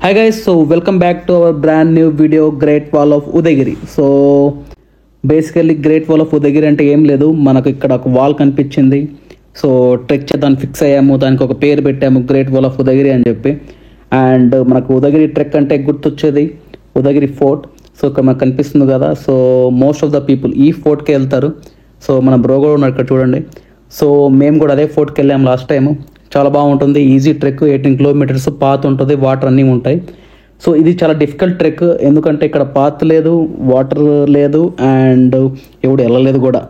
Hi guys, so welcome back to our brand new video, Great Wall of Udayagiri. So basically Great Wall of Udayagiri అంటే ఏం లేదు, మనకు ఇక్కడ ఒక wall కనిపించింది. సో ట్రెక్ చేద్దాం ఫిక్స్ అయ్యాము, దానికి ఒక పేరు పెట్టాము గ్రేట్ వాల్ ఆఫ్ ఉదయగిరి అని చెప్పి. అండ్ మనకు ఉదయగిరి ట్రెక్ అంటే గుర్తొచ్చేది ఉదయగిరి ఫోర్ట్. సో ఇక్కడ మనకు కనిపిస్తుంది కదా, so most of the people ఈ ఫోర్ట్కే వెళ్తారు. సో మన బ్రో కూడా ఉన్నాడు ఇక్కడ చూడండి. సో మేము కూడా అదే ఫోర్ట్కి వెళ్ళాము లాస్ట్ టైము. చాలా బాగుంటుంది, ఈజీ ట్రెక్, 18 కిలోమీటర్స్, పాత్ ఉంటుంది, వాటర్ అన్నీ ఉంటాయి. సో ఇది చాలా డిఫికల్ట్ ట్రెక్, ఎందుకంటే ఇక్కడ పాత్ లేదు, వాటర్ లేదు, అండ్ ఎవడు వెళ్ళలేదు కూడా.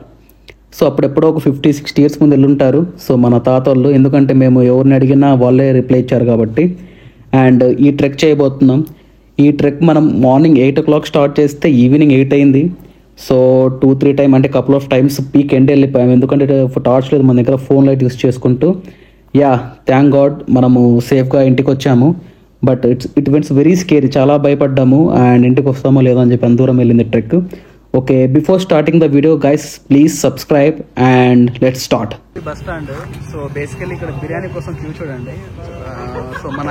సో అప్పుడెప్పుడో ఒక 50-60 ఇయర్స్ ముందు వెళ్ళుంటారు సో మన తాత వాళ్ళు, ఎందుకంటే మేము ఎవరిని అడిగినా వాళ్ళే రిప్లై ఇచ్చారు కాబట్టి. అండ్ ఈ ట్రెక్ చేయబోతున్నాం. ఈ ట్రెక్ మనం మార్నింగ్ 8 o'clock స్టార్ట్ చేస్తే ఈవినింగ్ 8 అయింది. సో 2-3 టైమ్ అంటే couple of times peak end వెళ్ళిపోయాము, ఎందుకంటే టార్చ్ లేదు మన దగ్గర, ఫోన్ లైట్ యూస్ చేసుకుంటూ. థ్యాంక్ గాడ్ మనము సేఫ్గా ఇంటికి వచ్చాము. But it vents very scary, చాలా భయపడ్డాము. అండ్ ఇంటికి వస్తామో లేదో అని చెప్పి అంత దూరం వెళ్ళింది trek. Okay, before starting the video guys please subscribe and let's start. Bus stand. So basically ఇక్కడ బిర్యానీ కోసం క్యూ చూడండి. సో మన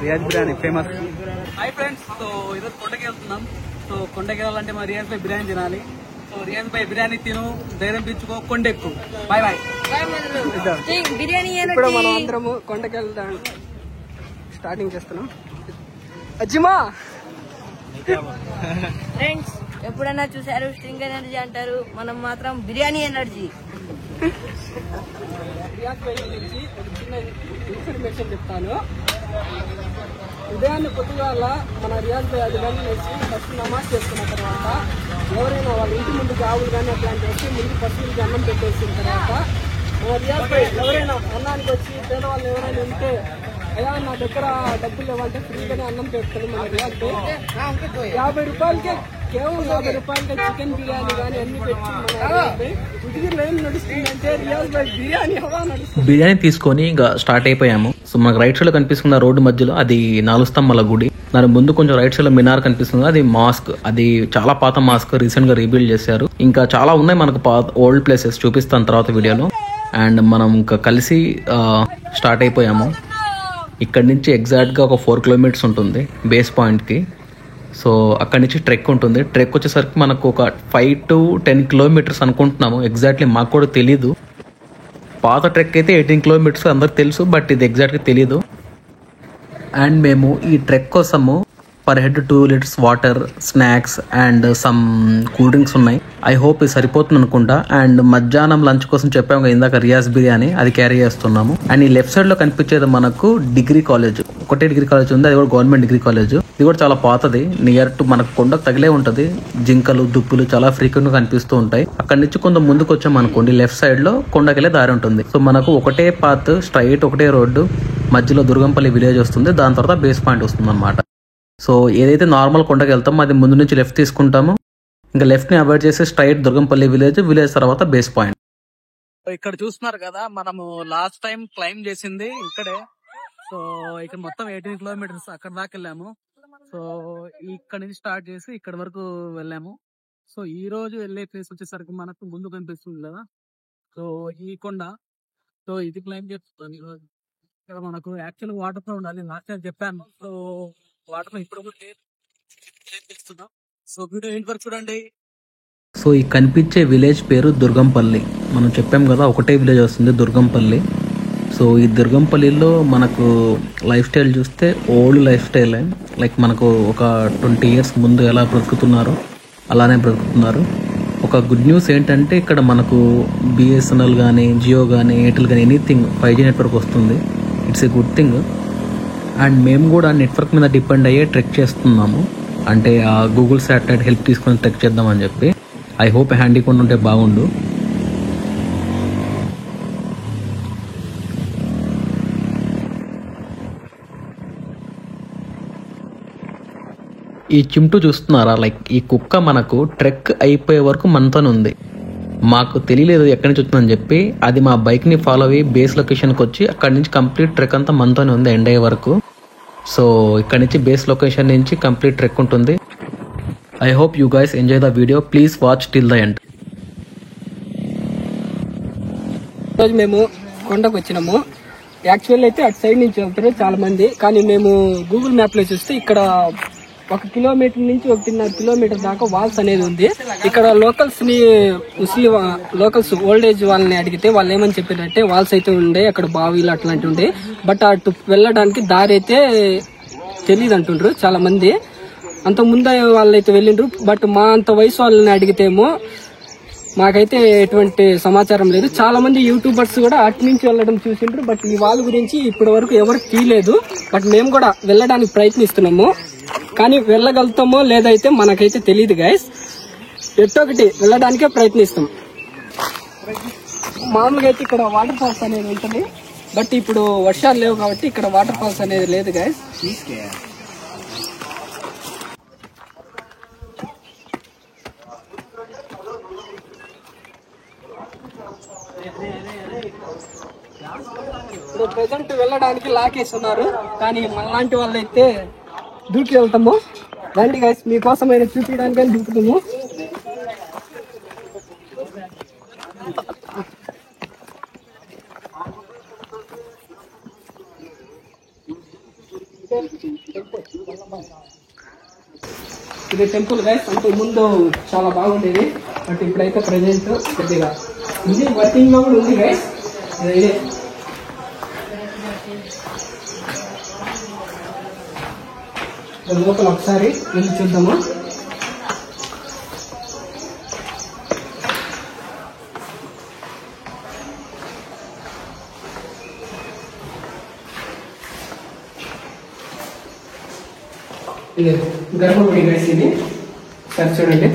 Riyaz biryani famous. Hi friends, so ఈరోజు కొండకి వెళ్తున్నాం. సో కొండకి వెళ్ళాలంటే మన రియాజ్ పై బిర్యానీ తినాలి. సో రియాజ్ పై బిర్యానీ తిను, ధైర్యం తెచ్చుకో, కొండెక్కు. Bye bye. ఇప్పుడు మనం అందరము కొండకి వెళ్తాం, స్టార్టింగ్ చేస్తున్నాం. అజ్జిమా ఫ్రెండ్స్, ఎప్పుడన్నా చూసారు స్ట్రింగ్ ఎనర్జీ అంటారు, మనం మాత్రం బిర్యానీ ఎనర్జీ. రియాజ్ భాయ్ గురించి ఒక చిన్న ఇన్ఫర్మేషన్ చెప్తాను. ఉదయాన్నే పొద్దుగాల మన రియాజ్ భాయ్ అది వేసి ఫస్ట్ నమాజ్ చేసుకున్న తర్వాత ఎవరైనా వాళ్ళ ఇంటి ముందుకు ఆవులు కానీ అట్లాంటి వచ్చి ముందు పశువులకి అన్నం పెట్టేసిన తర్వాత మన రియాజ్ భాయ్ ఎవరైనా అన్నానికి వచ్చి పేదవాళ్ళు ఎవరైనా ఉంటే, అయ్యా నా దగ్గర డబ్బులు లేవంటే ఫ్రీగానే అన్నం పెడతాడు మన రియాజ్ భాయ్. 50 రూపాయలకే, కేవలం 50 రూపాయలకే చికెన్ బిర్యానీ కానీ అన్ని పెట్టి మన రియాజ్ భాయ్ ఉదిగిరిలో ఏం నడుస్తుందంటే రియాజ్ భాయ్ బిర్యానీ హవా నడుస్తుంది. బిర్యానీ తీసుకొని ఇంకా స్టార్ట్ అయిపోయాము. సో మనకు రైట్ సైడ్ లో కనిపిస్తున్న రోడ్డు మధ్యలో అది 4 స్తంభాల గుడి. దాని ముందు కొంచెం రైట్ సైడ్ లో మినార్ కనిపిస్తుంది, అది మాస్క్. అది చాలా పాత మాస్క్, రీసెంట్ గా రీబిల్డ్ చేశారు. ఇంకా చాలా ఉన్నాయి మనకు ఓల్డ్ ప్లేసెస్, చూపిస్తాను తర్వాత వీడియోలో. అండ్ మనం ఇంకా కలిసి స్టార్ట్ అయిపోయాము. ఇక్కడ నుంచి ఎగ్జాక్ట్గా ఒక 4 kilometers ఉంటుంది బేస్ పాయింట్కి. సో అక్కడి నుంచి ట్రెక్ ఉంటుంది. ట్రెక్ వచ్చేసరికి మనకు ఒక 5 to 10 kilometers అనుకుంటున్నాము, ఎగ్జాక్ట్లీ మాకు కూడా తెలీదు. పాత ట్రెక్ అయితే 18 kilometers అందరికి తెలుసు, బట్ ఇది ఎగ్జాక్ట్గా తెలీదు. అండ్ మేము ఈ ట్రెక్ కోసము per head 2 liters water, snacks and some cool drinks ఉన్నాయి. ఐ హోప్ ఇది సరిపోతుంది అనుకుంటా. అండ్ మధ్యాహ్నం లంచ్ కోసం చెప్పాము ఇందాక రియాజ్ బిర్యానీ, అది క్యారీ చేస్తున్నాము. అండ్ ఈ లెఫ్ట్ సైడ్ లో కనిపించేది మనకు డిగ్రీ కాలేజ్, ఒకటే డిగ్రీ కాలేజ్ ఉంది, అది కూడా గవర్నమెంట్ డిగ్రీ కాలేజ్. ఇది కూడా చాలా పాతది, నియర్ టు మనకు కొండకు తగిలే ఉంటది. జింకలు, దుప్పులు చాలా ఫ్రీక్వెంట్ గా కనిపిస్తూ ఉంటాయి. అక్కడ నుంచి కొంత ముందుకు వచ్చాం అనుకోండి, లెఫ్ట్ సైడ్ లో కొండకెళ్ళే దారి ఉంటుంది. సో మనకు ఒకటే పాత్, స్ట్రైట్ ఒకటే రోడ్డు, మధ్యలో దుర్గంపల్లి విలేజ్ వస్తుంది, దాని తర్వాత బేస్ పాయింట్ వస్తుంది అనమాట. సో ఏదైతే నార్మల్ కొండకి వెళ్తామో అది ముందు నుంచి లెఫ్ట్ తీసుకుంటాము, ఇంకా లెఫ్ట్ ని అవాయిడ్ చేసి స్ట్రైట్ దుర్గంపల్లి విలేజ్, విలేజ్ తర్వాత బేస్ పాయింట్. ఇక్కడ చూస్తున్నారు కదా, మనము లాస్ట్ టైం క్లైమ్ చేసింది ఇక్కడే. సో ఇక్కడ మొత్తం 18 kilometers అక్కడ దాకా వెళ్ళాము. సో ఇక్కడ నుంచి స్టార్ట్ చేసి ఇక్కడ వరకు వెళ్ళాము. సో ఈ రోజు వెళ్ళే ప్లేస్ వచ్చేసరికి మనకు ముందు కనిపిస్తుంది కదా, సో ఈ కొండ. సో ఇది క్లైమ్ చేస్తున్నాను ఈరోజు. ఇక్కడ మనకు యాక్చువల్ వాటర్ ఫ్లో ఉండాలి, లాస్ట్ టైం చెప్పాను. సో వాటర్ ఇప్పుడు చేస్తున్నాం. సో వీడియో ఏంటి వరకు చూడండి. సో ఈ కనిపించే విలేజ్ పేరు దుర్గంపల్లి. మనం చెప్పాం కదా ఒకటే విలేజ్ వస్తుంది, దుర్గంపల్లి. సో ఈ దుర్గంపల్లిలో మనకు లైఫ్ స్టైల్ చూస్తే ఓల్డ్ లైఫ్ స్టైల్, లైక్ మనకు ఒక 20 years ముందు ఎలా బ్రతుకుతున్నారో అలానే బ్రతుకుతున్నారు. ఒక గుడ్ న్యూస్ ఏంటంటే ఇక్కడ మనకు బిఎస్ఎన్ఎల్ కానీ, జియో కానీ, ఎయిర్టెల్ కానీ ఎనీథింగ్ 5G నెట్వర్క్ వస్తుంది. It's a good thing. And మేము కూడా నెట్వర్క్ మీద డిపెండ్ అయ్యే ట్రెక్ చేస్తున్నాము, అంటే ఆ గూగుల్ శాటిలైట్ హెల్ప్ తీసుకొని ట్రెక్ చేద్దామని చెప్పి. ఐ హోప్ హ్యాండీ కొండ ఉంటే బాగుండు. ఈ చింటూ చూస్తున్నారా, లైక్ ఈ కుక్క మనకు ట్రెక్ అయిపోయే వరకు మనతోనే ఉంది. మాకు తెలియలేదు ఎక్కడి నుంచి వచ్చిందని చెప్పి, అది మా బైక్ని ఫాలో అయ్యి బేస్ లొకేషన్కి వచ్చి అక్కడి నుంచి కంప్లీట్ ట్రెక్ అంతా మనతోనే ఉంది ఎండ్ అయ్యే వరకు. సో ఇక్కడ నుంచి బేస్ లొకేషన్ నుంచి కంప్లీట్ ట్రెక్ ఉంటుంది. I hope you guys enjoy the video, please watch till the end. ఈరోజు మేము కొండకు వచ్చినాము. యాక్చువల్ అయితే అటు సైడ్ నుంచి వెళ్తారు చాలా మంది, కానీ మేము గూగుల్ మ్యాప్ లో చూస్తే ఇక్కడ 1 కిలోమీటర్ నుంచి 1.5 కిలోమీటర్ దాకా వాల్స్ అనేది ఉంది. ఇక్కడ లోకల్స్ ఓల్డ్ ఏజ్ వాళ్ళని అడిగితే వాళ్ళు ఏమని చెప్పారంటే వాల్స్ అయితే ఉండే, అక్కడ బావిలు అట్లాంటివి ఉండే, బట్ అటు వెళ్ళడానికి దారి అయితే తెలియదు అంటుండ్రు చాలా మంది. అంత ముందే వాళ్ళైతే వెళ్ళిండ్రు, బట్ మా అంత వయసు వాళ్ళని అడిగితేమో మాకైతే ఎటువంటి సమాచారం లేదు. చాలా మంది యూట్యూబర్స్ కూడా అటు నుంచి వెళ్ళడం చూసిండ్రు, బట్ ఈ వాళ్ళ గురించి ఇప్పటి వరకు ఎవరు తీయలేదు. బట్ మేము కూడా వెళ్ళడానికి ప్రయత్నిస్తున్నాము, కానీ వెళ్ళగలుగుతామో లేదైతే మనకైతే తెలియదు గైస్. ఎట్టొకటి వెళ్ళడానికే ప్రయత్నిస్తాం. మామూలుగా అయితే ఇక్కడ వాటర్ ఫాల్స్ అనేది ఉంటుంది, బట్ ఇప్పుడు వర్షాలు లేవు కాబట్టి ఇక్కడ వాటర్ ఫాల్స్ అనేది లేదు గైస్. ఇప్పుడు ప్రెసెంట్ వెళ్ళడానికి లాకేస్తున్నారు, కానీ మనలాంటి వాళ్ళైతే దూకి వెళ్తాము. రండి గైస్, మీకోసం అయినా చూపించడానికి దూకుతాము. ఇది టెంపుల్ గైస్, అంత ముందు చాలా బాగుండేది, బట్ ఇప్పుడైతే ప్రెసెంట్ కొద్దిగా ఇది వర్కింగ్ లో కూడా ఉంది గైస్. ఇదే లోపల ఒకసారి వెళ్ళి చూద్దాము. ఇది గర్భగుడి గైస్, ఇది సరే చూడండి.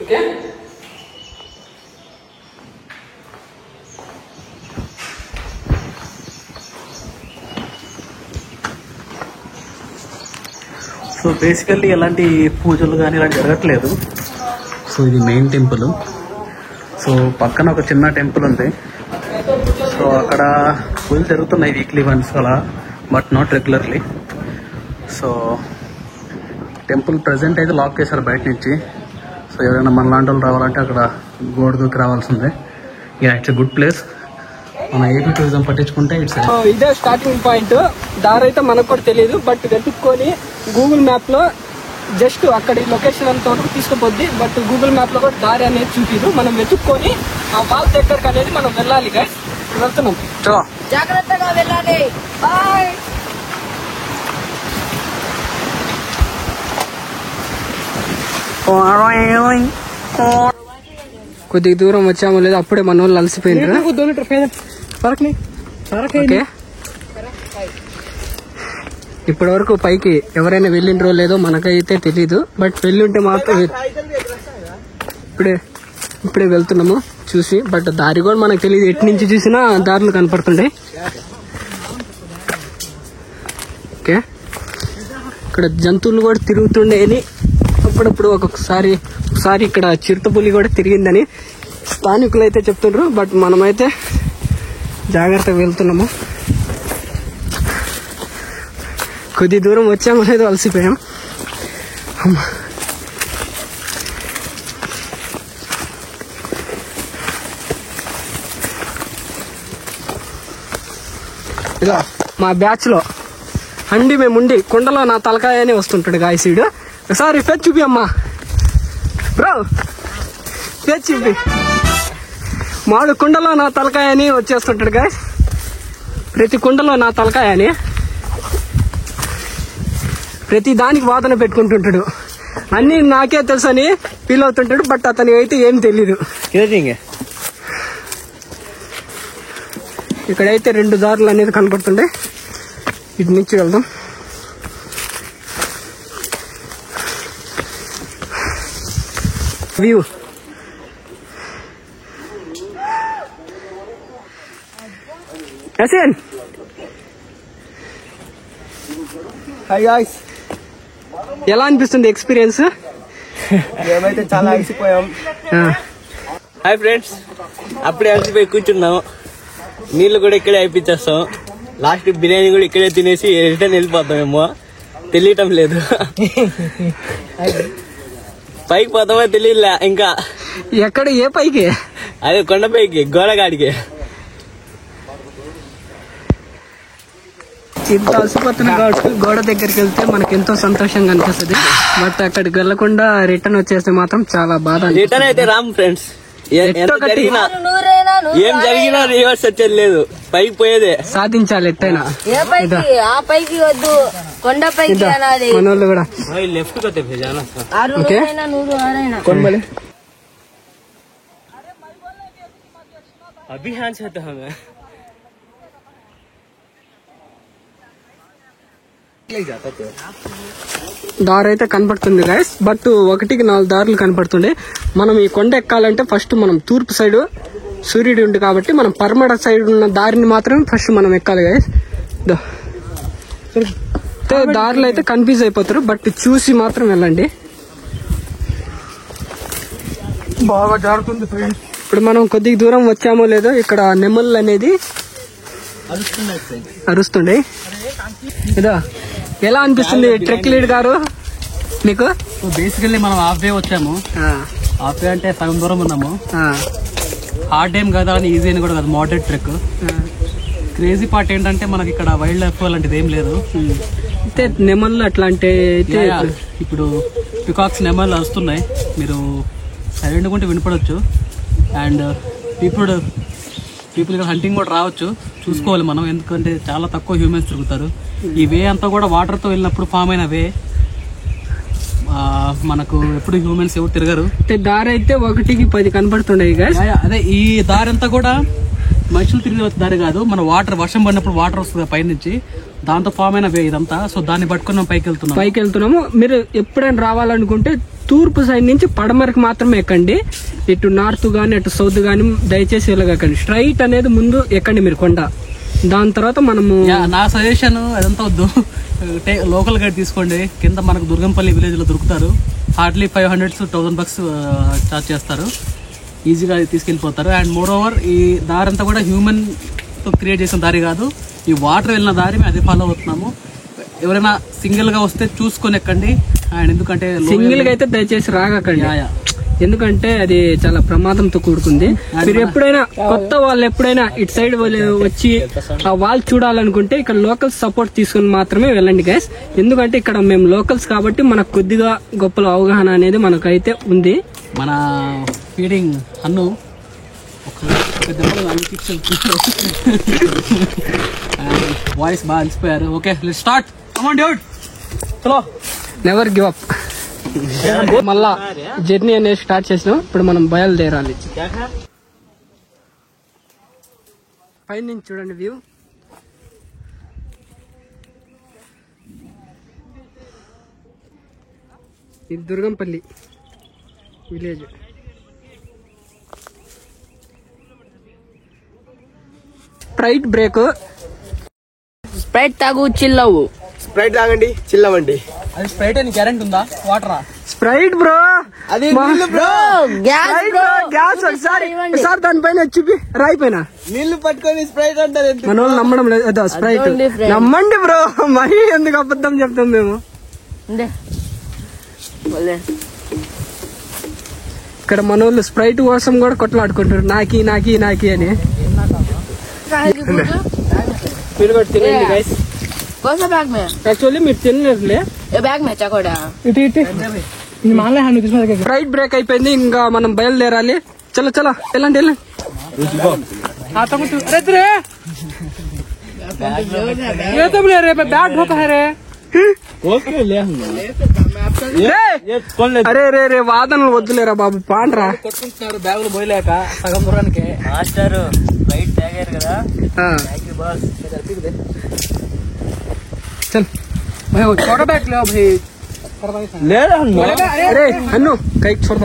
ఓకే, సో బేసికల్లీ ఎలాంటి పూజలు కానీ ఇలా జరగట్లేదు. సో ఇది మెయిన్ టెంపుల్. సో పక్కన ఒక చిన్న టెంపుల్ ఉంది. సో అక్కడ పూజలు జరుగుతున్నాయి వీక్లీ వన్స్ అలా, but not regularly. So temple present అయితే లాక్ చేశారు బయట నుంచి. సో ఎవరైనా మన లాంటి వాళ్ళు రావాలంటే అక్కడ గోడ దూకి రావాల్సిందే. It's a good place. మన ఏపీ టూరిజం పట్టించుకుంటే ఇదే స్టార్టింగ్ పాయింట్. దారి అయితే మనకు కూడా తెలియదు, బట్ వెతుక్కొని గూగుల్ మ్యాప్ లో జస్ట్ అక్కడి లొకేషన్ అంత వరకు తీసుకుపోద్ది, బట్ గూగుల్ మ్యాప్ లో కూడా దారి అనేది చూపిదు. మనం వెతుక్కొని ఆ వాల్ దగ్గరకు అనేది మనం వెళ్ళాలి గైస్. వెళ్తున్నాం, చలో జాగ్రత్తగా వెళ్ళాలి. బాయ్. కొద్దిగా దూరం వచ్చామో లేదు, అప్పుడే మన వాళ్ళు అలసిపోయినారు. ఓకే, ఇప్పటి వరకు పైకి ఎవరైనా వెళ్ళిండ్రో లేదో మనకైతే తెలీదు, బట్ వెళ్ళుంటే మాత్రం ఇప్పుడే వెళ్తున్నాము చూసి. బట్ దారి కూడా మనకు తెలియదు, ఎటు నుంచి చూసినా దారులు కనపడుతుండే. ఓకే, ఇక్కడ జంతువులు కూడా తిరుగుతుండేని అప్పుడప్పుడు. ఒకసారి ఇక్కడ చిరుతపులి కూడా తిరిగిందని స్థానికులు అయితే చెప్తుండ్రు, బట్ మనమైతే జాగ్రత్తగా వెళ్తున్నాము. కొద్ది దూరం వచ్చామో లేదో అలసిపోయాం. ఇక మా బ్యాచ్ లో మేముండి కొండలో నా తలకాయ అని వస్తుంటాడు గాయసీడు. ఒకసారి ఫేస్ చూపి అమ్మా బ్రో, ఫేస్ చూపి. మాడు కుండలో నా తలకాయ అని వచ్చేస్తుంటాడు గాయస్. ప్రతి కుండలో నా తలకాయ అని ప్రతి దానికి వాదన పెట్టుకుంటుంటాడు. అన్ని నాకే తెలుసు అని ఫీల్ అవుతుంటాడు, బట్ అతనికి అయితే ఏం తెలీదు. ఇక్కడైతే 2 దారులు అనేది కనపడుతుండే, ఇటు నుంచి వెళ్దాం. వ్యూ హసన్. హాయ్ గాయ్స్, ఎలా అనిపిస్తుంది ఎక్స్పీరియన్స్? మేమైతే చాలా అలసిపోయాం. హాయ్ ఫ్రెండ్స్, అప్పుడే అలసిపోయి కూర్చున్నాం. నీళ్ళు కూడా ఇక్కడే అయిపించేస్తాం. లాస్ట్ బిర్యానీ కూడా ఇక్కడే తినేసి రిటర్న్ వెళ్ళిపోతామేమో తెలియటం లేదు. పైకి పోతామో తెలియలే ఇంకా. ఎక్కడ ఏ పైకి? అదే కొండపైకి గోడగాడికి. ఇంత అలసిపోతున్న గోడ దగ్గరికి వెళ్తే మనకి ఎంతో సంతోషంగా అనిపిస్తుంది. బట్ అక్కడికి వెళ్లకుండా రిటర్న్ వచ్చేస్తే మాత్రం చాలా బాధ. రిటర్న్ అయితే రామ్ ఫ్రెండ్స్. ఏం జరిగినా రివర్స్ వచ్చేది లేదు. పైకి పోయేదే సాధించాలి ఎట్టయినా. ఏ పైకి? ఆ పైకి వద్దు, కొండ పైకి అనాలి. మనోళ్ళు కూడా లెఫ్ట్ కొనబలి అభియాన్ చేద్దాం. దారి అయితే కనపడుతుంది గైస్. బట్ 1-4 దారులు కనపడుతుండే. మనం ఈ కొండ ఎక్కాలంటే ఫస్ట్ మనం తూర్పు సైడ్ సూర్యుడు ఉంది కాబట్టి మనం పరమడ సైడ్ ఉన్న దారిని మాత్రమే ఫస్ట్ మనం ఎక్కాలి గైస్. దారిలో అయితే కన్ఫ్యూజ్ అయిపోతారు. బట్ చూసి మాత్రం వెళ్ళండి. బాగా జారుతుంది ఫ్రెండ్స్. ఇప్పుడు మనం కొద్దిగా దూరం వచ్చామో లేదో ఇక్కడ నెమళ్ళు అనేది అరుస్తుండే. ఇదో ఎలా అనిపిస్తుంది ట్రెక్ లీడ్ గారు మీకు? బేసికల్లీ మనం హాఫ్ డే వచ్చాము. హాఫ్ డే అంటే సగం దూరం ఉన్నాము. హార్డ్ ఏం కదా అని ఈజీ అని కూడా కాదు, మోడరేట్ ట్రెక్. క్రేజీ పార్ట్ ఏంటంటే మనకి ఇక్కడ వైల్డ్ లైఫ్ అలాంటిది ఏం లేదు. అయితే నెమళ్ళు అట్లాంటి అయితే ఇప్పుడు పికాక్స్ నెమళ్ళు వస్తున్నాయి, మీరు సైలెంట్గా ఉంటే వినపడవచ్చు. అండ్ పీపుల్ ఇక్కడ హంటింగ్ కూడా రావచ్చు, చూసుకోవాలి మనం. ఎందుకంటే చాలా తక్కువ హ్యూమన్స్ తిరుగుతారు. ఈ వే అంతా కూడా వాటర్తో వెళ్ళినప్పుడు ఫామ్ అయిన వే. మనకు ఎప్పుడు హ్యూమన్స్ ఎవరు తిరగరు. దారి అయితే 1-10 కనపడుతున్నాయి. అదే ఈ దారి అంతా కూడా మనుషులు తిరిగి దారి కాదు, మన వాటర్ వర్షం పడినప్పుడు వాటర్ వస్తుంది పైనుంచి, దాంతో ఫామ్ అయిన వే ఇదంతా. సో దాన్ని పట్టుకుని పైకి వెళ్తున్నాము. మీరు ఎప్పుడైనా రావాలనుకుంటే తూర్పు సైడ్ నుంచి పడమరకు మాత్రమే ఎక్కండి. ఇటు నార్త్ గానీ అటు సౌత్ గానీ దయచేసి వెళ్ళగకండి. స్ట్రైట్ అనేది ముందు ఎక్కండి మీరు కొండ. దాని తర్వాత మనము నా సజెషన్ అదంతా వద్దు, లోకల్ గైడ్ తీసుకోండి. కింద మనకు దుర్గంపల్లి విలేజ్ లో దొరుకుతారు. హార్డ్లీ $500-1000 చార్జ్ చేస్తారు. ఈజీగా తీసుకెళ్లిపోతారు. అండ్ మోర్ ఓవర్ ఈ దారి అంతా కూడా హ్యూమన్ తో క్రియేట్ చేసిన దారి కాదు, ఈ వాటర్ వెళ్ళిన దారి మేము అది ఫాలో అవుతున్నాము. ఎవరైనా సింగిల్ గా వస్తే చూసుకొని ఎక్కండి. అండ్ ఎందుకంటే సింగిల్ గా అయితే దయచేసి రాగకండి, ఎందుకంటే అది చాలా ప్రమాదంతో కూడుకుంది. మీరు ఎప్పుడైనా కొత్త వాళ్ళు ఎప్పుడైనా ఇటు సైడ్ వచ్చి ఆ వాల్ చూడాలనుకుంటే ఇక్కడ లోకల్స్ సపోర్ట్ తీసుకుని మాత్రమే వెళ్ళండి గైస్. ఎందుకంటే ఇక్కడ మేము లోకల్స్ కాబట్టి మనకు కొద్దిగా గొప్పల అవగాహన అనేది మనకైతే ఉంది. మన ఫీడింగ్ అన్ను వాయిస్ బాగా అలసిపోయారు. Okay let's start. Come on dude, చలో. Never give up. మళ్ళా జర్నీ అనేది స్టార్ట్ చేసినాం. ఇప్పుడు మనం బయలుదేరాలి. పైన నుంచి చూడండి వ్యూ. ఇది Durgampalli village. Sprite break. Sprite తాగు, చిల్ అవ్వు. స్ప్రైట్ తాగండి, చిల్లవండి. అది స్ప్రైట్ అని గ్యారెంటీ ఉందా? వాటరా? స్ప్రైట్ బ్రో, అది బ్రో, గ్యాస్. ఒకసారి దానిపైన వచ్చి రాయి పైన నీళ్లు పట్టుకొని స్ప్రైట్ అంటారు. మన వాళ్ళు నమ్మడం లేదు. స్ప్రైట్ నమ్మండి బ్రో, మరీ ఎందుకు అబద్ధం చెప్తాం మేము. ఇక్కడ మన వాళ్ళు స్ప్రైట్ కోసం కూడా కొట్లాడుకుంటారు, నాకి నాకి నాకి అని. మీరు కూడా తినండి గైస్. యాక్చువల్లీ మీరు తినలేదులే. ఇటు స్ప్రైట్ బ్రేక్ అయిపోయింది, ఇంకా మనం బయలుదేరాలి. చలో చలో వెళ్ళండి. అరే రే రే వాదనలు వద్దులేరా బాబు, పాండ్రా. కొట్టుకుంటున్నారు బ్యాగులు పోయలేక సగం దూరానికి. మాస్టర్ రైట్ తాగారు కదా. చల్ छोटा बैग ले भाई, ले अरे हन्नू कई छोड़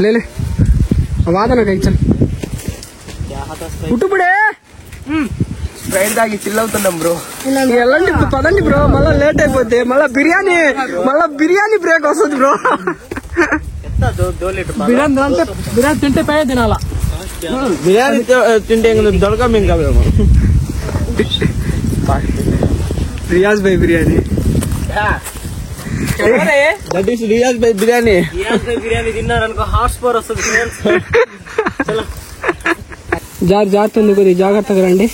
ले ले आवाज ना कई. चल ఉట్టు పడే స్ప్రైట్ తాగి చిల్ అవుతున్నాం బ్రో. వెళ్ళండి పదండి బ్రో, మళ్ళా లేట్ అయిపోతే మళ్ళా బిర్యానీ బ్రేక్ వస్తుంది బ్రో. బిర్యానీ తింటే పై తినాలా? బిర్యానీ తింటే దొరకం ఇంకా రియాజ్ భాయ్ బిర్యానీ. That is Riyaz Bhai biryani. బిర్యానీ తిన్నారనుకో హార్ట్ స్కోర్ వస్తుంది. జాగ్రత్త ఉంది, కొద్దిగా జాగ్రత్తగా రండి.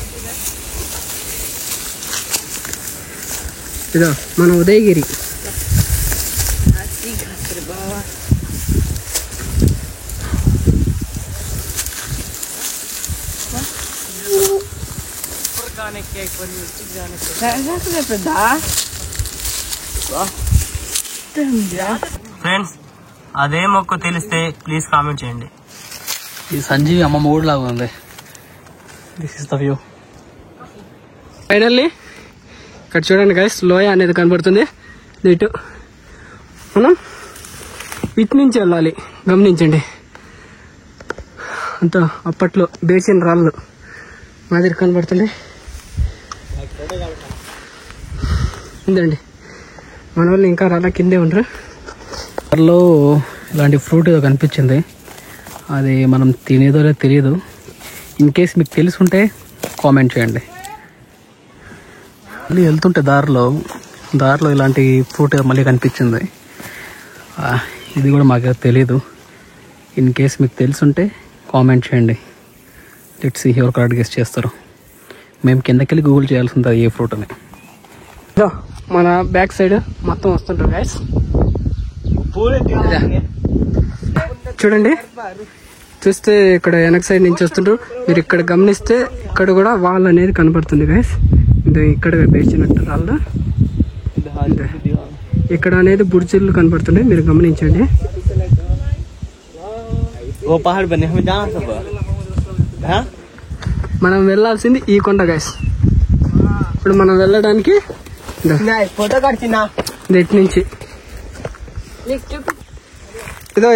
ఇదో మన ఉదయగిరి. ఫ్రెండ్స్ అదే మొక్క తెలిస్తే ప్లీజ్ కామెంట్ చేయండి. ఈ సంజీవి అమ్మ మూడు లాగా ఉంది. This is the view. Finally ఇక్కడ చూడండి గైస్, లోయ అనేది కనబడుతుంది. ఇటు మనం ఇటు నుంచి వెళ్ళాలి, గమనించండి. అంతా అప్పట్లో బేసిన రాళ్ళు మాదిరి కనబడుతుంది. ఉందండి, మన వాళ్ళు ఇంకా రాళ్ళ కిందే ఉండరు. లో ఇలాంటి ఫ్రూట్ ఏదో కనిపించింది, అది మనం తినేదో లేదో తెలియదు. ఇన్ కేస్ మీకు తెలుసుంటే కామెంట్ చేయండి. మళ్ళీ వెళ్తుంటే దారిలో ఇలాంటి ఫ్రూట్ మళ్ళీ కనిపించింది. ఇది కూడా మాకు తెలియదు. ఇన్ కేస్ మీకు తెలుసుంటే కామెంట్ చేయండి. లెట్స్ సీ ఎవరు కరెక్ట్ గెస్ చేస్తారు. మేము కిందకెళ్ళి గూగుల్ చేయాల్సి ఉంటుంది ఏ ఫ్రూట్ అని. మన బ్యాక్ సైడ్ మొత్తం వస్తుంటారు గైస్. చూడండి, చూస్తే ఇక్కడ వెనక సైడ్ నుంచి వస్తుంటారు. మీరు ఇక్కడ గమనిస్తే ఇక్కడ కూడా వాల్ అనేది కనబడుతుంది గైస్. ఇది ఇక్కడ వేసినట్టు రాళ్ళు, ఇక్కడ అనేది బుర్జీలు కనబడుతున్నాయి, మీరు గమనించండి. మనం వెళ్ళాల్సింది ఈ కొండ గైస్. ఇప్పుడు మనం వెళ్ళడానికి ఫోటో కట్టినా ఇటు నుంచి ఇదో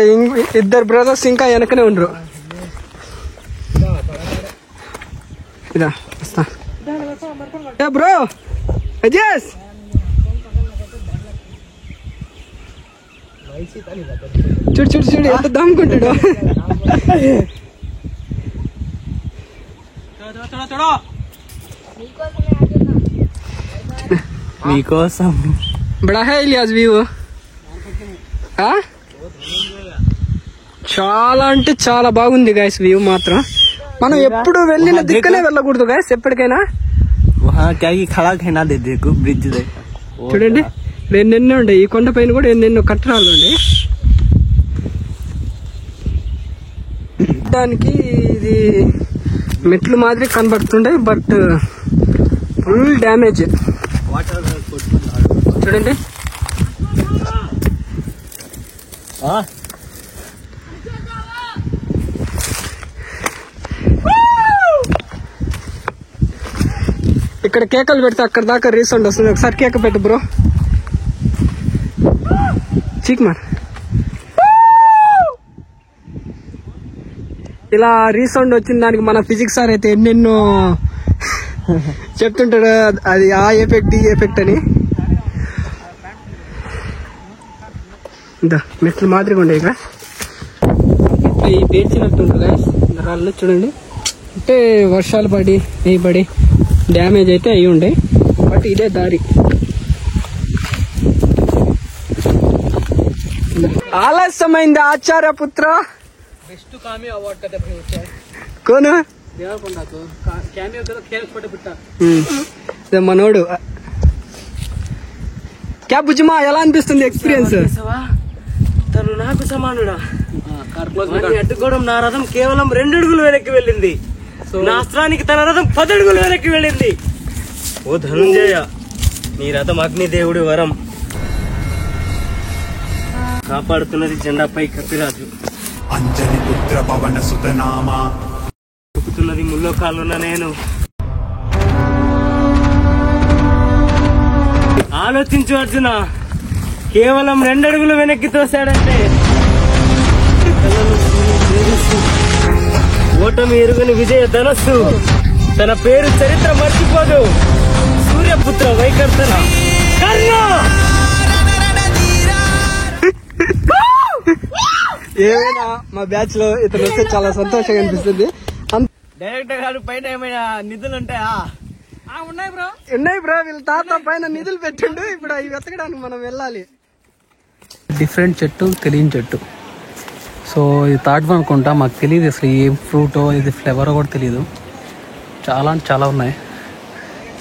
ఇద్దరు బ్రదర్స్ ఇంకా వెనకనే ఉండరు. ఇదా వస్తా బ్రో. అజేష్ చూడు చూడు చూడు ఎంత దమ్ముకుంటాడు. మీకోసం బడా హై ఇలియాస్ వ్యూ. చాలా అంటే చాలా బాగుంది గైస్ వ్యూ మాత్రం. మనం ఎప్పుడు వెళ్ళిన దిక్కునే వెళ్ళకూడదు గైస్ ఎప్పటికైనా. బ్రిడ్జ్ చూడండి ఎన్నెన్నో ఉండే, ఈ కొండ పైన కూడా ఎన్నెన్నో కట్టడాలు ఉండే. దానికి ఇది మెట్లు మాదిరి కనబడుతుండే, బట్ ఫుల్ డ్యామేజ్. చూడండి ఇక్కడ కేకలు పెడితే అక్కడ దాకా రీసౌండ్ వస్తుంది. ఒకసారి కేక పెట్టు బ్రో. చీక్మార్ ఇలా రీసౌండ్ వచ్చిన దానికి మన ఫిజిక్స్ సార్ అయితే ఎన్నెన్నో చెప్తుంటాడు. అది ఆ ఎఫెక్ట్ ఈ ఎఫెక్ట్ అని. మెట్లు మాదిరిగా ఉండే ఇక ఈ పేర్చినట్టుంటుంది రాళ్ళు. చూడండి అంటే వర్షాలు పడి డ్యామేజ్ అయితే అయి ఉండే, బట్ ఇదే దారి. ఆలస్యమైంది ఆచార్యపుత్ర. बेस्ट कामी अवार्ड का दे कौन है देवरकोंडा को कैमियो करो खेल छोटे बिट्टा దే మనోడు. క్యా బుజ్జమా ఎలా అనిపిస్తుంది ఎక్స్పీరియన్స్? తను నాకు సమానుడా. అడ్డుకోవడం నా రథం కేవలం 2 అడుగులు వెనక్కి వెళ్ళింది. నా అస్త్రానికి తన రథం 10 అడుగులు వెనక్కి వెళ్ళింది. ఓ ధనుంజయ, నీ రథం అగ్నిదేవుడి వరం. కాపాడుతున్నది జెండాపై కపిరాజు. అంజని పుత్ర పవన సుతనామా. చెప్పుతున్నది ముల్లోకాలున్న నేను. ఆలోచించు అర్జున, కేవలం 2 అడుగులు వెనక్కి తోశాడంటే ఓటమి ఎరుగని విజయ ధనస్సు. తన పేరు చరిత్ర మర్చిపోదు. సూర్యపుత్ర వైకర్తన కర్ణ. ఏమైనా మా బ్యాచ్ లో ఇతను వస్తే చాలా సంతోషంగా అనిపిస్తుంది. డైరెక్టర్ గారు పైన ఏమైనా నిధులు ఉంటాయా? ఉన్నాయి బ్రో. వీళ్ళ తాత పైన నిధులు పెట్టిండు. ఇప్పుడు అవి వెతకడానికి మనం వెళ్ళాలి. డిఫరెంట్ చెట్టు, తెలియని చెట్టు. సో ఇది తాటి అనుకుంటా, మాకు తెలియదు అసలు ఏం ఫ్రూటో ఇది ఫ్లేవరో కూడా తెలియదు. చాలా అంటే చాలా ఉన్నాయి.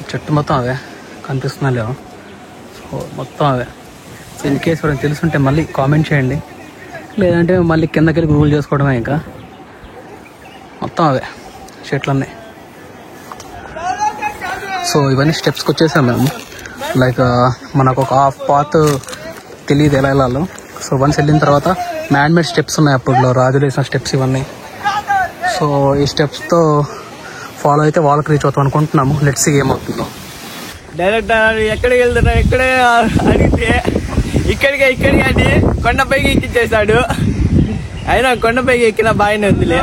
చెట్టు మొత్తం అవే కనిపిస్తున్నా లేవు. సో మొత్తం అవే. ఇన్ కేసు ఎవరైనా తెలుసుంటే మళ్ళీ కామెంట్ చేయండి, లేదంటే మళ్ళీ కిందకి వెళ్ళి గూగుల్ చేసుకోవడమే. ఇంకా మొత్తం అవే చెట్లన్నీ. సో ఇవన్నీ స్టెప్స్కి వచ్చేసాం మేము. లైక్ మనకు ఒక హాఫ్ పాత్ తెలియదు ఎలా వెళ్ళాలో. సో వన్స్ వెళ్ళిన తర్వాత మ్యాన్ మేడ్ స్టెప్స్ ఉన్నాయి, అప్పట్లో రాజులు వేసిన స్టెప్స్ ఇవన్నీ. సో ఈ స్టెప్స్తో ఫాలో అయితే వాళ్ళకి రీచ్ అవుతాం అనుకుంటున్నాము. లెట్స్ సీ ఏమవుతుందో. డైరెక్ట్ ఎక్కడికి వెళ్తున్నా ఎక్కడే అడిగితే ఇక్కడికి అని కొండపైకి ఎక్కించేశాడు. అయినా కొండపైకి ఎక్కిన బాగానే ఉందిలే.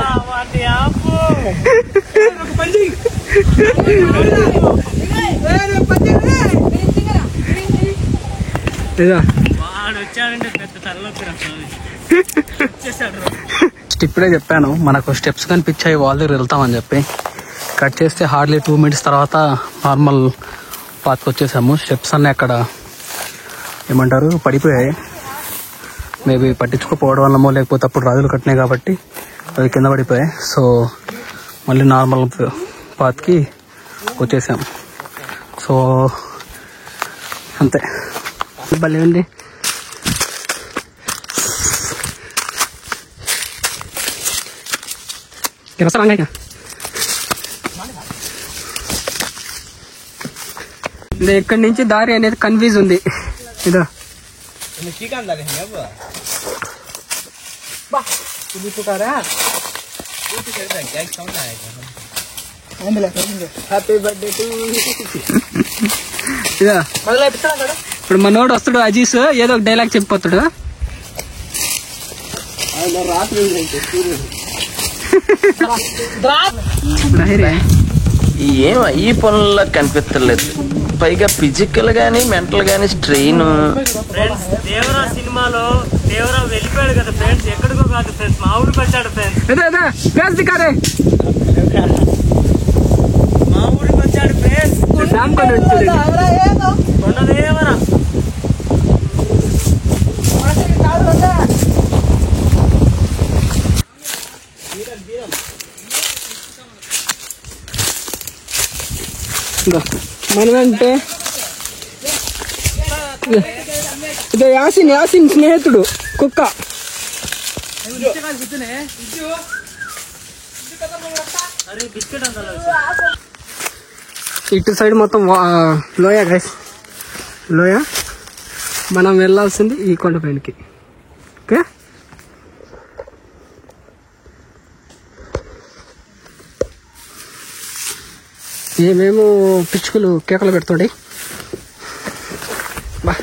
ఇప్పుడే చెప్పాను మనకు స్టెప్స్ కనిపించాయి, వాళ్ళ దగ్గర వెళ్తామని చెప్పి. కట్ చేస్తే హార్డ్లీ 2 minutes తర్వాత నార్మల్ పాత్కి వచ్చేసాము. స్టెప్స్ అన్నీ అక్కడ ఏమంటారు పడిపోయాయి. మేబీ పట్టించుకోపోవడం వల్లమో లేకపోతే అప్పుడు రాజులు కట్టినాయి కాబట్టి అవి కింద పడిపోయాయి. సో మళ్ళీ నార్మల్ పాత్కి వచ్చేసాం. సో అంతే. భలే ఉంది. ఇక్కడి నుంచి దారి అనేది కన్ఫ్యూజ్ ఉంది. ఇదా హ్యాపీ బర్త్డే టు ఇదా. ఇప్పుడు మనోడు వస్తాడు అజీస్, ఏదో ఒక డైలాగ్ చెప్పిపోతాడు. ఏం ఈ పనుల్లో కనిపించలేదు. పైగా ఫిజికల్ గానీ మెంటల్ గానీ స్ట్రెయిన్. ఫ్రెండ్స్ దేవరా సినిమాలో దేవరా వెళ్ళిపోయాడు కదా ఫ్రెండ్స్, ఎక్కడికో కాదు ఫ్రెండ్స్, మా ఊరికి వచ్చాడు ఫ్రెండ్స్. మా ఊరికి వచ్చాడు ఫ్రెండ్స్. కొండదేవరా మనమంటే ఇదో యాసిన్ స్నేహితుడు కుక్క. ఇటు సైడ్ మొత్తం లోయ గైస్, లోయ. మనం వెళ్ళాల్సింది ఈ కొండపైనకి. ఓకే, ఏమేమో పిచ్చుకలు కేకలు పెడుతుండే. బా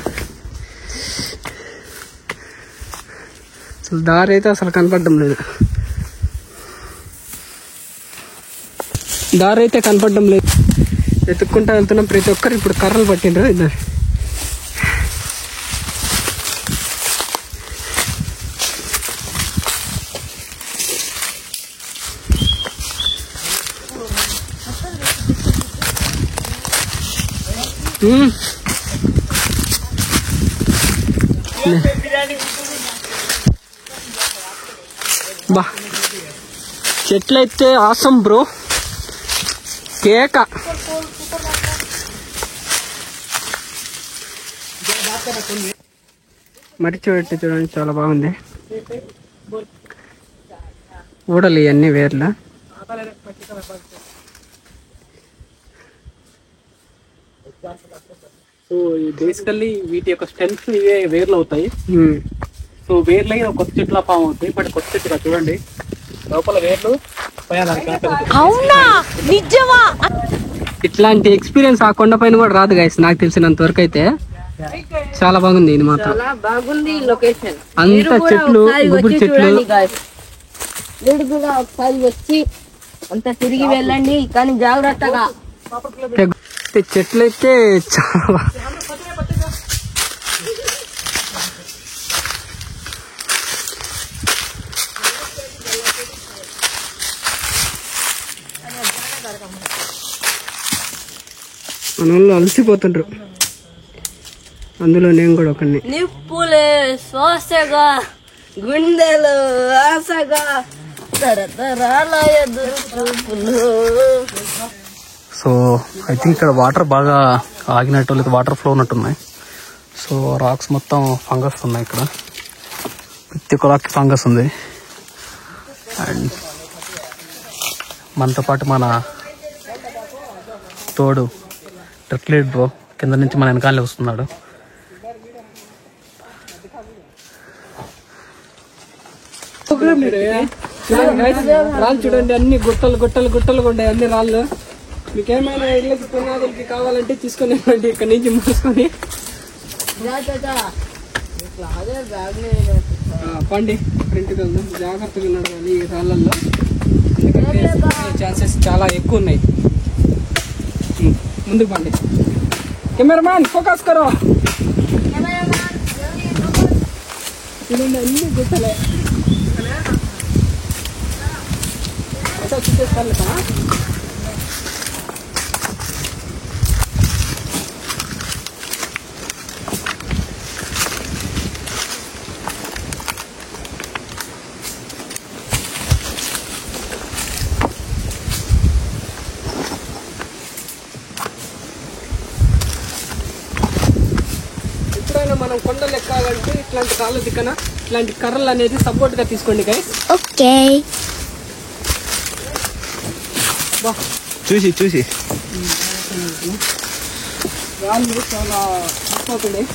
అసలు దారి అయితే అసలు కనపడడం లేదు. ఎత్తుక్కుంటా వెళ్తున్నాం. ప్రతి ఒక్కరు ఇప్పుడు కర్రలు పట్టిండ్రు. ఇద్దరు బా చెట్లయితే ఆసం బ్రో, కేక. మరిచి పెట్టి చూడండి, చాలా బాగుంది. ఊడలు ఇవన్నీ వేర్ల. సో బేసికల్లీ వీటి యొక్క స్టెమ్స్ ఇవే వేర్లు అవుతాయి. సో వేర్లు అయ్యి కొత్త చెట్ల ఫామ్ అవుతాయి. బట్ కొత్త చెట్టుగా చూడండి, లోపల వేర్లు ఇట్లాంటి ఎక్స్పీరియన్స్ ఆ కొండపైన కూడా రాదు గైస్, నాకు తెలిసినంత వరకు అయితే. చాలా బాగుంది ఇది మాత్రం. బాగుంది లొకేషన్. అంత చెట్లు, గుబురు చెట్లు. మీరు కూడా ఒకసారి వచ్చి అంత తిరిగి వెళ్ళండి, కానీ జాగ్రత్తగా. చెట్లు అయితే చాలా మన వాళ్ళు అలసిపోతుండ్రు, అందులో నేను కూడా ఒకరిని. నిప్పులే శ్వాసగా గుండెలు ఆశగా తరతరాల ఎదురు. సో ఐ థింక్ ఇక్కడ వాటర్ బాగా ఆగినట్టు లేదా వాటర్ ఫ్లో ఉన్నట్టున్నాయి. సో రాక్స్ మొత్తం ఫంగస్ ఉన్నాయి. ఇక్కడ ప్రతి ఒక్క రాక్ ఫంగస్ ఉంది. అండ్ మనతో పాటు మన తోడు ట్రిక్లేట్ బ్రో కింద నుంచి మన వెనకాలే వస్తున్నాడు. రాళ్ళు చూడండి, అన్ని గుట్టలు గుట్టలు గుట్టలుగా ఉంటాయి, అన్ని రాళ్ళు. మీకేమైనా ఇళ్ళకి పునాదులకి కావాలంటే తీసుకుని ఇక్కడ నుంచి మూసుకొని పండి ఇంటికి వెళ్దాం. జాగ్రత్తగా నడవాలి ఈ రాళ్ళల్లో, ఎందుకంటే ఛాన్సెస్ చాలా ఎక్కువ ఉన్నాయి. ముందుకు పండి. కెమెరామ్యాన్ ఫోకస్ కరో. చూడండి అన్ని గుట్టలే. చూసేస్తాను కదా. ఎప్పుడైనా మనం కొండలు ఎక్కాలంటే ఇట్లాంటి రాళ్ళ దిక్కన ఇట్లాంటి కర్రలు అనేది సపోర్ట్ గా తీసుకోండి గైస్. ఓకే, చూసి చూసి రాళ్ళు చాలా తక్కువతున్నాయి,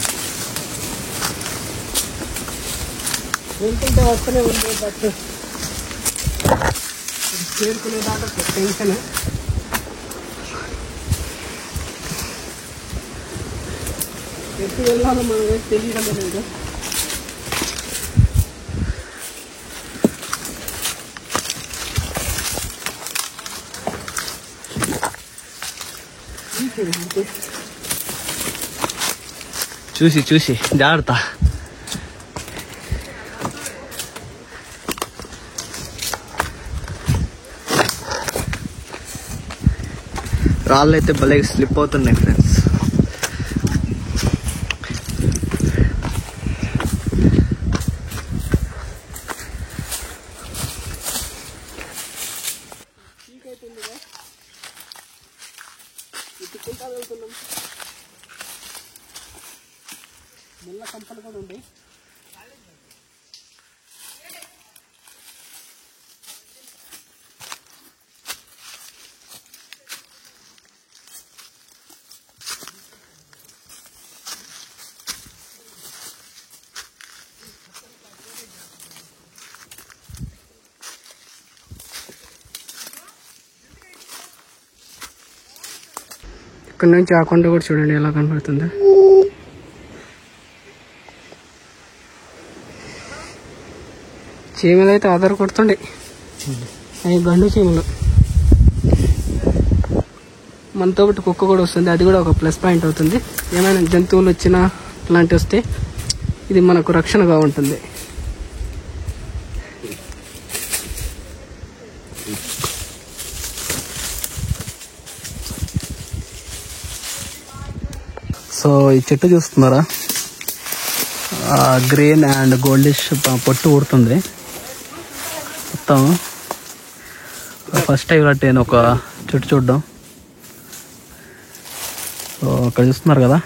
వెళ్తుంటే వస్తూనే ఉంది. బట్ చేరుకునేదాకా టెన్షన్. ఎప్పుడు వెళ్ళాలో మనం తెలియడం లేదు. చూసి చూసి జాగ్రత్త. రాళ్ళు అయితే భలే స్లిప్ అవుతున్నాయి ఫ్రెండ్స్. ముళ్ళ కంపలు కూడా ఉంది. ఇక్కడ నుంచి ఆ కొండ కూడా చూడండి ఎలా కనబడుతుందో. చీమలు అయితే ఆధార కొడుతుండే, అవి గండు చీమలు. మనతో పాటు కుక్క కూడా వస్తుంది, అది కూడా ఒక ప్లస్ పాయింట్ అవుతుంది. ఏమైనా జంతువులు వచ్చినా ఇలాంటివి వస్తే ఇది మనకు రక్షణగా ఉంటుంది. సో ఈ చెట్టు చూస్తున్నారా, గ్రీన్ అండ్ గోల్డిష్ పొట్టు ఊడుతుంది మొత్తం. ఫస్ట్ టైం నేను ఒక చెట్టు చూడడం. సో అక్కడ చూస్తున్నారు కదా,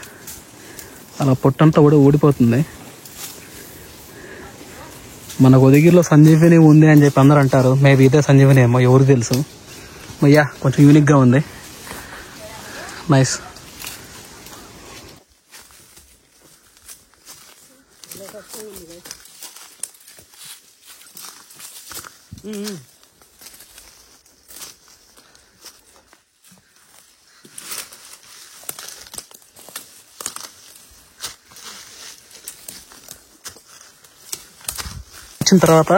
అలా పొట్టంతా కూడా ఊడిపోతుంది. మనకు ఉదగిరిలో సంజీవిని ఉంది అని చెప్పి అందరూ అంటారు. మేబీ ఇదే సంజీవిని ఏమో, ఎవరు తెలుసు. అయ్యా కొంచెం యూనిక్గా ఉంది, నైస్. వచ్చిన తర్వాత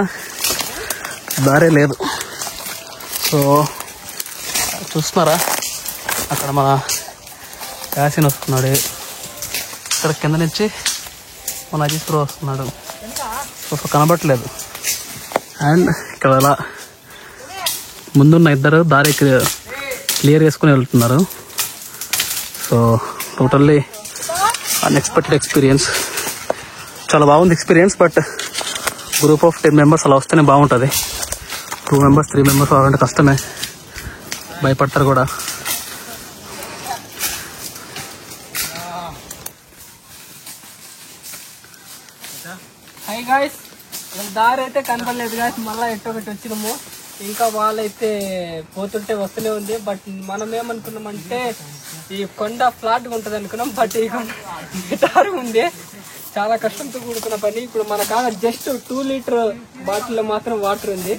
దారే లేదు. సో చూస్తున్నారా, అక్కడ మన యాసిన్ వస్తున్నాడు, ఇక్కడ కింద నుంచి మన అజిత్ ప్రో వస్తున్నాడు. సో కనబట్టలేదు. అండ్ ఇక్కడ అలా ముందున్న ఇద్దరు దారి క్లియర్ చేసుకుని వెళ్తున్నారు. So totally unexpected experience. చాలా బాగుంది experience. But group of 10 members అలా వస్తేనే బాగుంటుంది. 2 మెంబర్స్ 3 మెంబర్స్ అలాంటి కష్టమే, భయపడతారు కూడా. హై గాయ్స్, దారి అయితే కనపడలేదు గాయస్. మళ్ళీ ఎట్టొకటి వచ్చినాము. ఇంకా వాళ్ళైతే పోతుంటే వస్తూనే ఉంది. బట్ మనం ఏమనుకున్నామంటే ఈ కొండ ఫ్లాట్ ఉంటుంది అనుకున్నాం. బట్ ఈ కొండ గిటారు ఉంది. చాలా కష్టంతో కూడుకున్న పని. ఇప్పుడు మన కాడ జస్ట్ 2 లీటర్ బాటిల్లో మాత్రం వాటర్ ఉంది.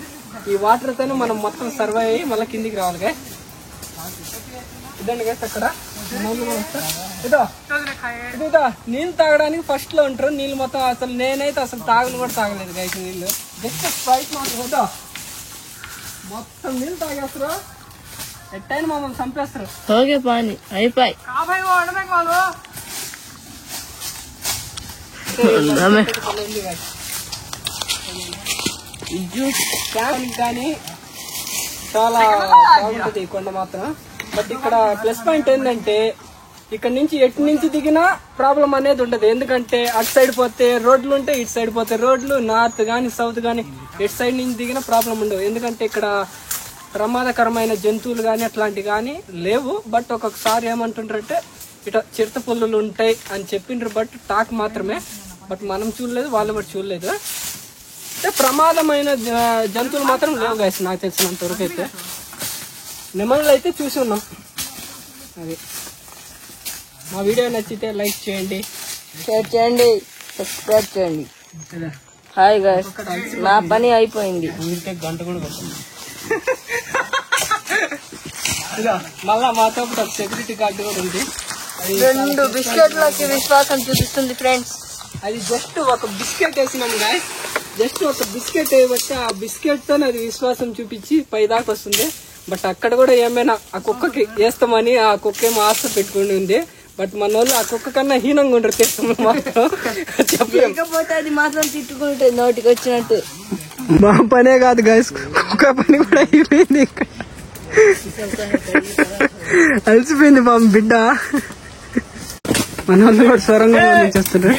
ఈ వాటర్ తోనే మనం మొత్తం సర్వైవ్ అయ్యి మళ్ళీ కిందికి రావాలి గాయస్. ఇదండి గాయస్ అక్కడ ఇదో నీళ్ళు తాగడానికి ఫస్ట్ లో ఉంటారు. నీళ్ళు మొత్తం అసలు నేనైతే అసలు తాగను కూడా తాగలేదు గాయస్. నీళ్ళు జస్ట్ స్ప్రైట్ మాత్రం ఇదో మొత్తం నీళ్ళు తాగేస్తారు. ఎట్టైనా మమ్మల్ని చంపేస్తారు. ఓకే పాని అయిపోయి కానీ చాలా బాగుంటది ఈ కొండ మాత్రం. బట్ ఇక్కడ ప్లస్ పాయింట్ ఏంటంటే ఇక్కడ నుంచి ఎటు నుంచి దిగినా ప్రాబ్లం అనేది ఉండదు. ఎందుకంటే అటు సైడ్ పోతే రోడ్లు ఉంటాయి, ఇటు సైడ్ పోతే రోడ్లు, నార్త్ గానీ సౌత్ గానీ ఎటు సైడ్ నుంచి దిగినా ప్రాబ్లం ఉండవు. ఎందుకంటే ఇక్కడ ప్రమాదకరమైన జంతువులు కానీ అట్లాంటివి కానీ లేవు. బట్ ఒక్కొక్కసారి ఏమంటుంటారంటే ఇట చిరుత పుల్లులు ఉంటాయి అని చెప్పిండ్రు. బట్ టాక్ మాత్రమే. బట్ మనం చూడలేదు, వాళ్ళు కూడా చూడలేదు. అంటే ప్రమాదమైన జంతువులు మాత్రం లేవు గాయస్ నాకు తెలిసినంత వరకు అయితే. నెమళ్ళు అయితే చూసి ఉన్నాం. అది మా వీడియో నచ్చితే లైక్ చేయండి, షేర్ చేయండి, సబ్స్క్రైబ్ చేయండి. హాయ్ గైస్, నా పని అయిపోయింది. గంట కూడా కొట్టాను. మళ్ళా మాతో ఒక సెక్యూరిటీ గార్డు కూడా ఉంది. 2 బిస్కెట్లకి విశ్వాసం చూపిస్తుంది ఫ్రెండ్స్. అది జస్ట్ ఒక బిస్కెట్ వేసినాం గాయస్. జస్ట్ ఒక బిస్కెట్ వేయబట్టి ఆ బిస్కెట్ తో అది విశ్వాసం చూపించి పై దాకా వస్తుంది. బట్ అక్కడ కూడా ఏమైనా ఆ కుక్కకి వేస్తామని ఆ కుక్క ఏమో ఆశ పెట్టుకుని ఉంది. బట్ మన వాళ్ళు ఆ కుక్క కన్నా హీనంగా ఉండరు తెస్తాము మాత్రం లేకపోతే అది మాత్రం తిట్టుకుంటే నోటికి వచ్చినట్టు. మా పనే కాదు గాయస్, కుక్క పని కూడా అయిపోయింది. ఇక్కడ అలసిపోయింది పాపం బిడ్డ. మన వాళ్ళు కూడా స్వరంగా చేస్తున్నారు.